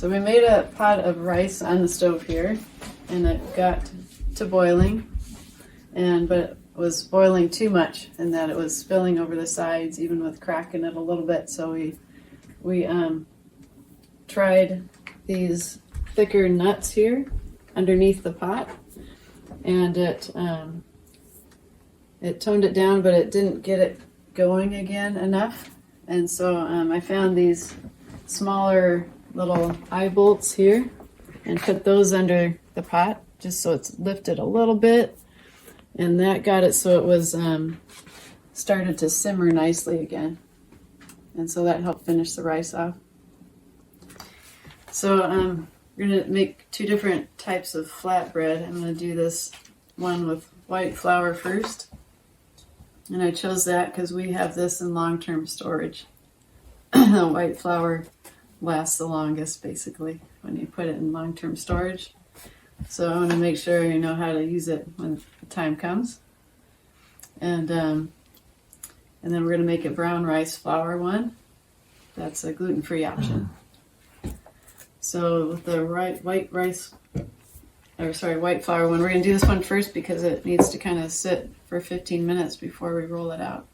So we made a pot of rice on the stove here, and it got to boiling, but it was boiling too much, and that it was spilling over the sides, even with cracking it a little bit. So we tried these thicker nuts here underneath the pot, and it toned it down, but it didn't get it going again enough. And so I found these smaller little eye bolts here and put those under the pot just so it's lifted a little bit, and that got it so it was started to simmer nicely again, and so that helped finish the rice off. So we're going to make two different types of flatbread. I'm going to do this one with white flour first, and I chose that because we have this in long-term storage. The white flour lasts the longest, basically, when you put it in long-term storage. So I want to make sure you know how to use it when the time comes. And then we're going to make a brown rice flour one. That's a gluten-free option. So with the white flour one, we're going to do this one first because it needs to kind of sit for 15 minutes before we roll it out.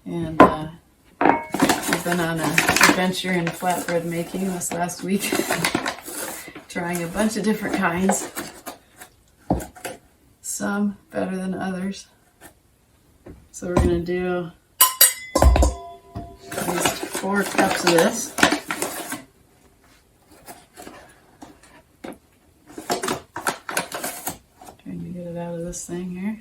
And I've been on an adventure in flatbread making this last week, trying a bunch of different kinds, some better than others. So we're going to do at least 4 cups of this. Trying to get it out of this thing here.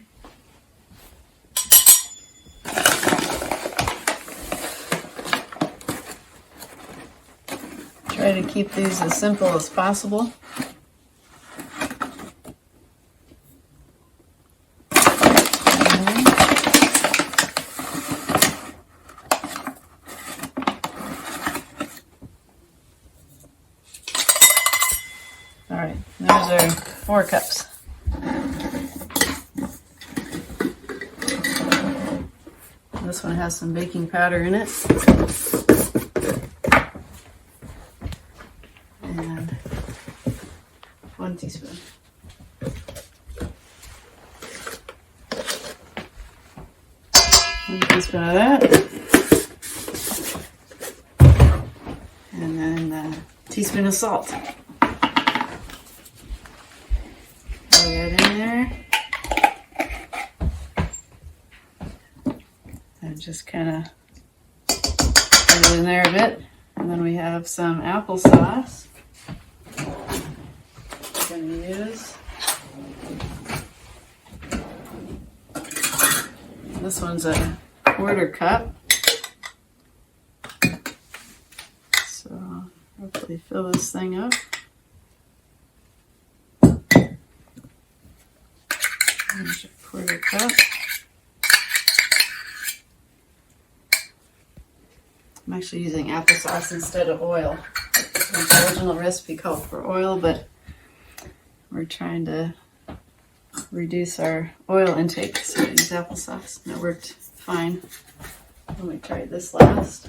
Try to keep these as simple as possible. All right, there's our 4 cups. This one has some baking powder in it. And 1 teaspoon. One teaspoon of that. And then a teaspoon of salt. Throw that in there. And just kind of put it in there a bit. And then we have some applesauce. We're going to use. This one's a 1/4 cup. So hopefully fill this thing up. There's a 1/4 cup. I'm actually using applesauce instead of oil. The original recipe called for oil, but we're trying to reduce our oil intake, so we use applesauce, and it worked fine when we tried this last.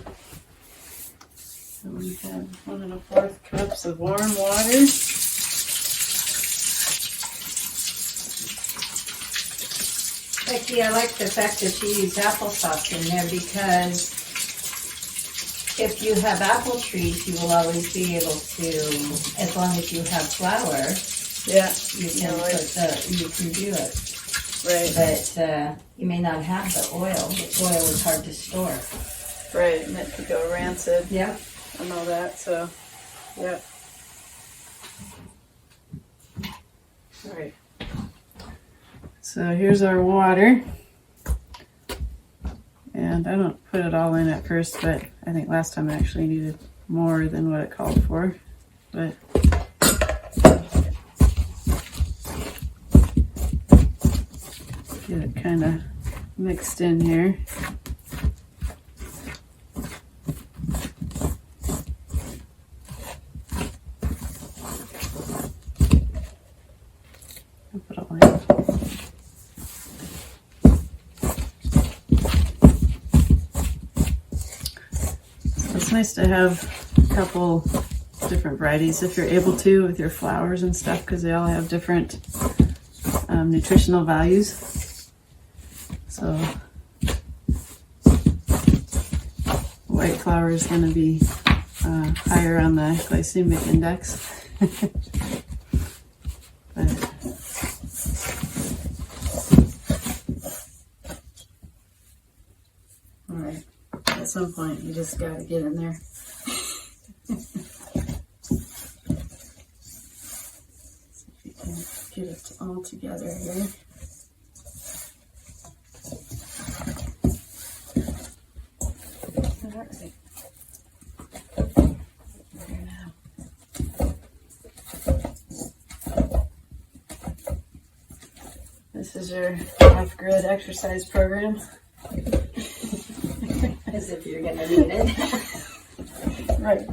So we have 1 1/4 cups of warm water. Becky, I like the fact that you use applesauce in there because if you have apple trees, you will always be able to, as long as you have flour, Yeah, you can do it. right, But you may not have the oil. The oil is hard to store. right, and it could go rancid Yep. and all that, so, yeah. All right. So here's our water. And I don't put it all in at first, but I think last time I actually needed more than what it called for. But get it kind of mixed in here. I'll put a line. It's nice to have couple different varieties if you're able to with your flours and stuff, because they all have different nutritional values. So white flour is going to be higher on the glycemic index. But all right, at some point you just got to get in there. Get it all together here. All right. Here now. This is your off-grid exercise program. As if you're gonna need it. Right.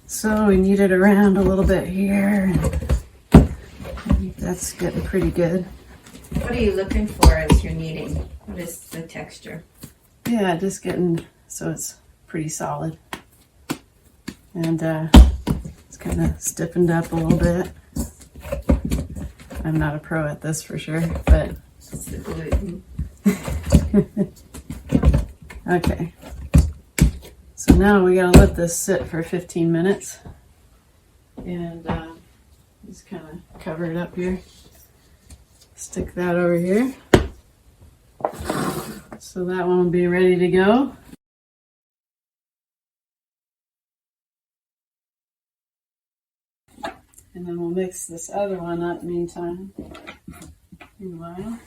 So we knead it around a little bit here. I think that's getting pretty good. What are you looking for as you're kneading? What is the texture? Yeah, just getting so it's pretty solid. And it's kind of stiffened up a little bit. I'm not a pro at this for sure, but It's the gluten. okay. So now we gotta let this sit for 15 minutes. And just kind of cover it up here. Stick that over here. So that one will be ready to go. And then we'll mix this other one up meantime. Meanwhile.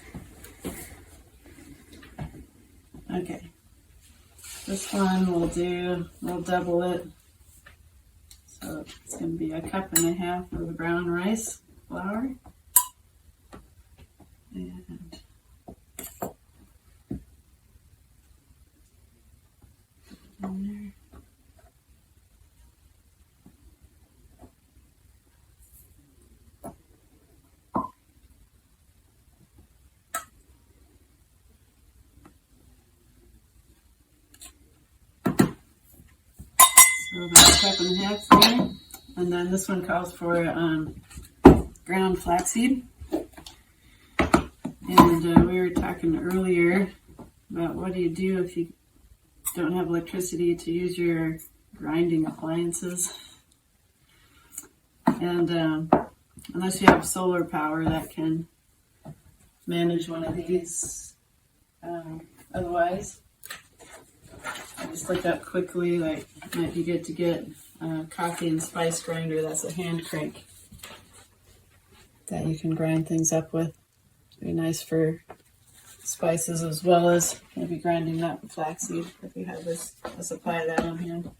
Okay. This one we'll double it. So it's going to be 1.5 cups of the brown rice flour. And in there. So about 1.5 cups there. And then this one calls for ground flaxseed. And we were talking earlier about what do you do if you don't have electricity to use your grinding appliances. And unless you have solar power that can manage one of these. Otherwise, I just look up quickly, like it might be good to get a coffee and spice grinder. That's a hand crank that you can grind things up with. Be nice for spices as well as maybe grinding up flaxseed if you have a supply of that on hand.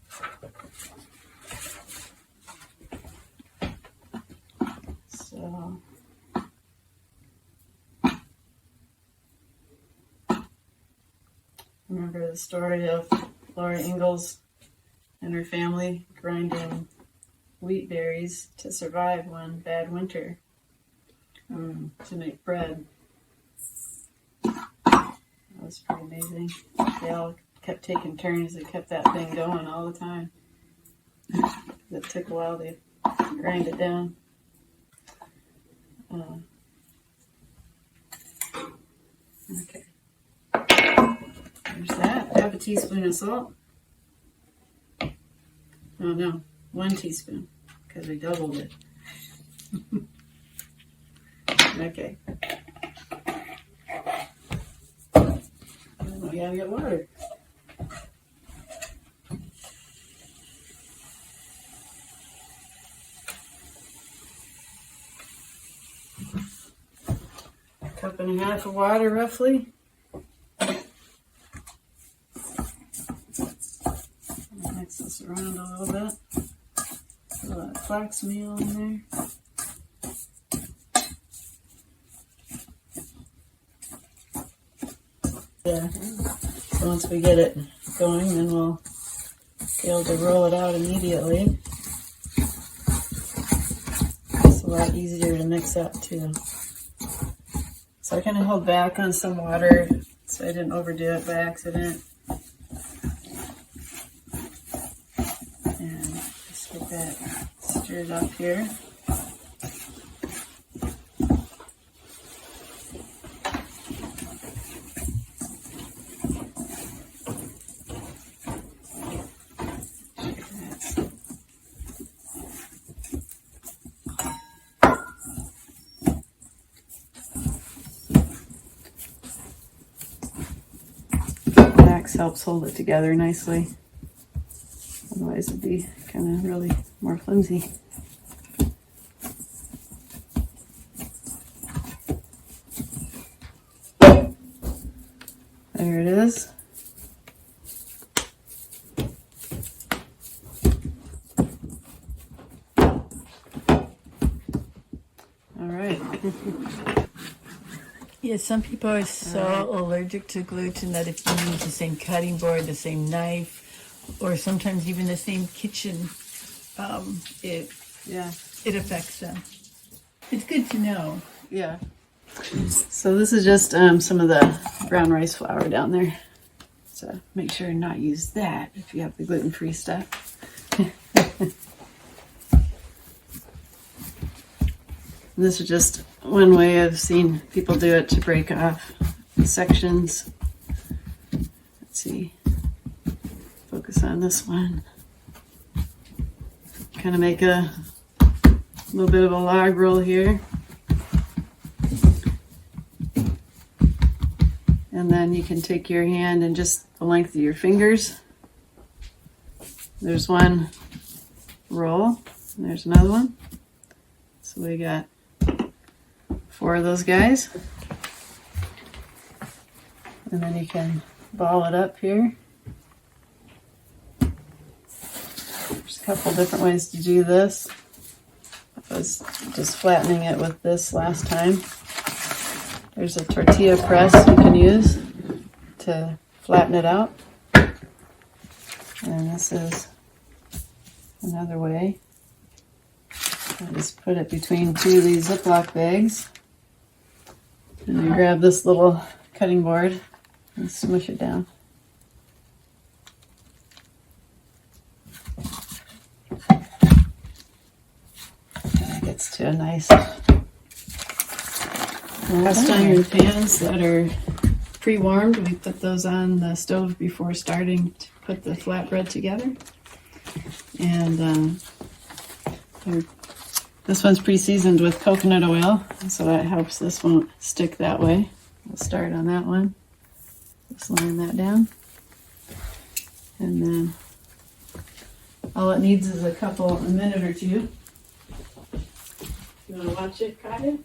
So remember the story of Laura Ingalls and her family grinding wheat berries to survive one bad winter to make bread. That was pretty amazing. They all kept taking turns. They kept that thing going all the time. It took a while to grind it down. Okay. There's that. Half a teaspoon of salt. Oh no, 1 teaspoon, because we doubled it. Okay. We gotta get water. A cup and a half of water, roughly. Mix this around a little bit. Put a lot of flax meal in there. Yeah. So once we get it going, then we'll be able to roll it out immediately. It's a lot easier to mix up too. So I kind of held back on some water so I didn't overdo it by accident. And just get that stirred up here. Flax helps hold it together nicely. Otherwise it'd be kind of really more flimsy. There it is. All right. Yeah, some people are so allergic to gluten that if you use the same cutting board, the same knife, or sometimes even the same kitchen, it affects them. It's good to know. Yeah. So this is just some of the brown rice flour down there. So make sure not to use that if you have the gluten-free stuff. This is just one way I've seen people do it to break off sections. Let's see. Focus on this one. Kind of make a little bit of a log roll here. And then you can take your hand and just the length of your fingers. There's one roll. And there's another one. So we got 4 of those guys. And then you can ball it up here. There's a couple different ways to do this. I was just flattening it with this last time. There's a tortilla press you can use to flatten it out. And this is another way. I just put it between 2 of these Ziploc bags. And you grab this little cutting board and smush it down. And it gets to a nice cast iron pans that are pre-warmed. We put those on the stove before starting to put the flatbread together. And this one's pre-seasoned with coconut oil, so that helps this won't stick that way. We'll start on that one. Just laying that down. And then all it needs is a minute or two. You want to watch it, Kaya?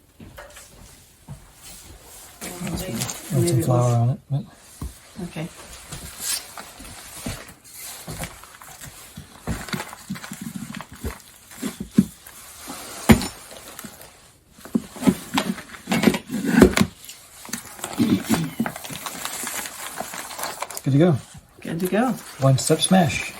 Got some flour on it. But Okay. good to go. Good to go. One step smash.